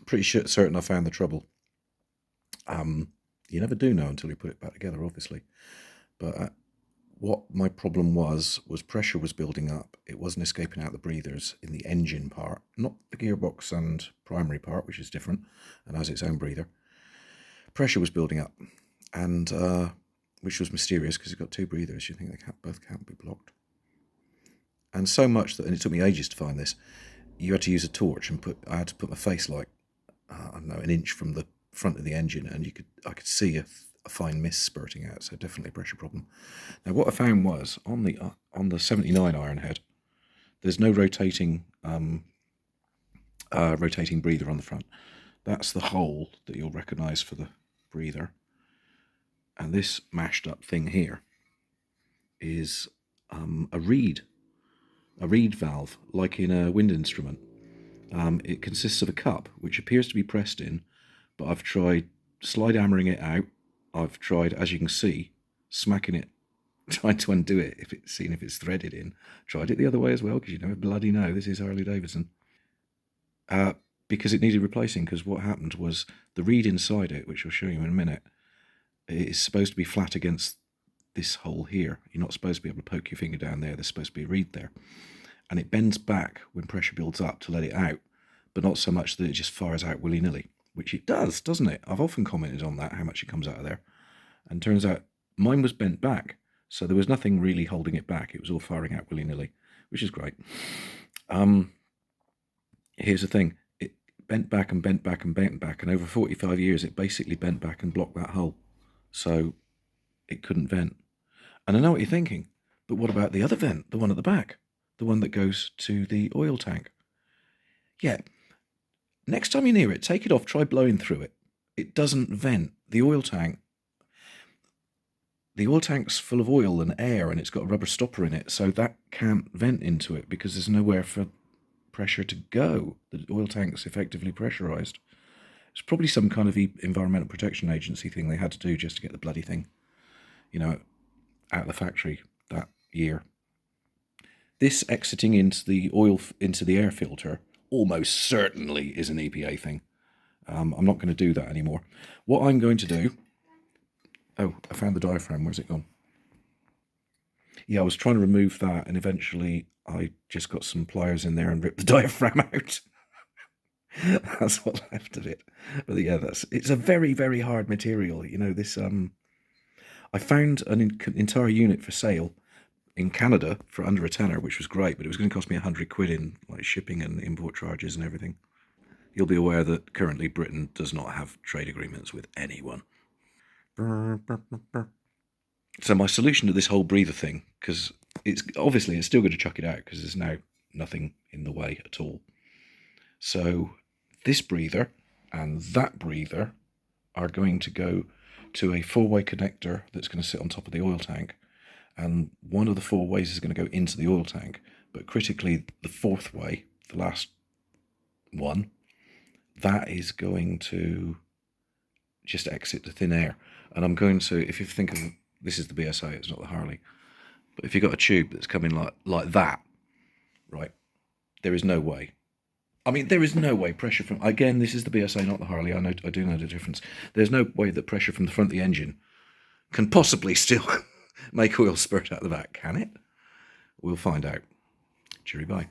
pretty certain I found the trouble. You never do know until you put it back together, obviously. But what my problem was pressure was building up. It wasn't escaping out the breathers in the engine part, not the gearbox and primary part, which is different and has its own breather. Pressure was building up, and which was mysterious because it's got two breathers. You think they both can't be blocked. And so much that, and it took me ages to find this, you had to use a torch and I had to put my face like, I don't know, an inch from the front of the engine, and I could see a fine mist spurting out. So definitely a pressure problem. Now what I found was on the 79 Ironhead, there's no rotating breather on the front. That's the hole that you'll recognise for the breather. And this mashed up thing here is a reed valve, like in a wind instrument. It consists of a cup, which appears to be pressed in, but I've tried slide hammering it out. I've tried, as you can see, smacking it, trying to undo it, seeing if it's threaded in. Tried it the other way as well, because you never bloody know. This is Harley Davidson. Because it needed replacing, because what happened was the reed inside it, which I'll show you in a minute, is supposed to be flat against this hole here. You're not supposed to be able to poke your finger down there. There's supposed to be a reed there. And it bends back when pressure builds up to let it out, but not so much that it just fires out willy-nilly, which it does, doesn't it? I've often commented on that, how much it comes out of there. And turns out mine was bent back, so there was nothing really holding it back. It was all firing out willy-nilly, which is great. Here's the thing. It bent back and bent back and bent back, and over 45 years it basically bent back and blocked that hole. So it couldn't vent. And I know what you're thinking, but what about the other vent, the one at the back? The one that goes to the oil tank? Yeah. Next time you're near it, take it off, try blowing through it. It doesn't vent. The oil tank's full of oil and air, and it's got a rubber stopper in it, so that can't vent into it because there's nowhere for pressure to go. The oil tank's effectively pressurized. It's probably some kind of Environmental Protection Agency thing they had to do just to get the bloody thing, out of the factory that year. This exiting into the air filter almost certainly is an EPA thing. I'm not going to do that anymore. What I'm going to do... Oh, I found the diaphragm. Where's it gone? Yeah, I was trying to remove that, and eventually I just got some pliers in there and ripped the diaphragm out. That's what's left of it. But yeah, it's a very, very hard material. This... I found an entire unit for sale in Canada for under a tenner, which was great, but it was going to cost me 100 quid in shipping and import charges and everything. You'll be aware that currently Britain does not have trade agreements with anyone. So my solution to this whole breather thing, because it's still going to chuck it out because there's now nothing in the way at all. So this breather and that breather are going to go to a 4-way connector that's going to sit on top of the oil tank. And one of the 4 ways is going to go into the oil tank, but critically the 4th way, the last one, that is going to just exit to thin air. And I'm going to, if you think of, this is the BSA, it's not the Harley, but if you've got a tube that's coming like that, right, there is no way. I mean, there is no way pressure from, again, this is the BSA, not the Harley, I do know the difference. There's no way that pressure from the front of the engine can possibly still make oil spurt out the back, can it? We'll find out. Cheery bye.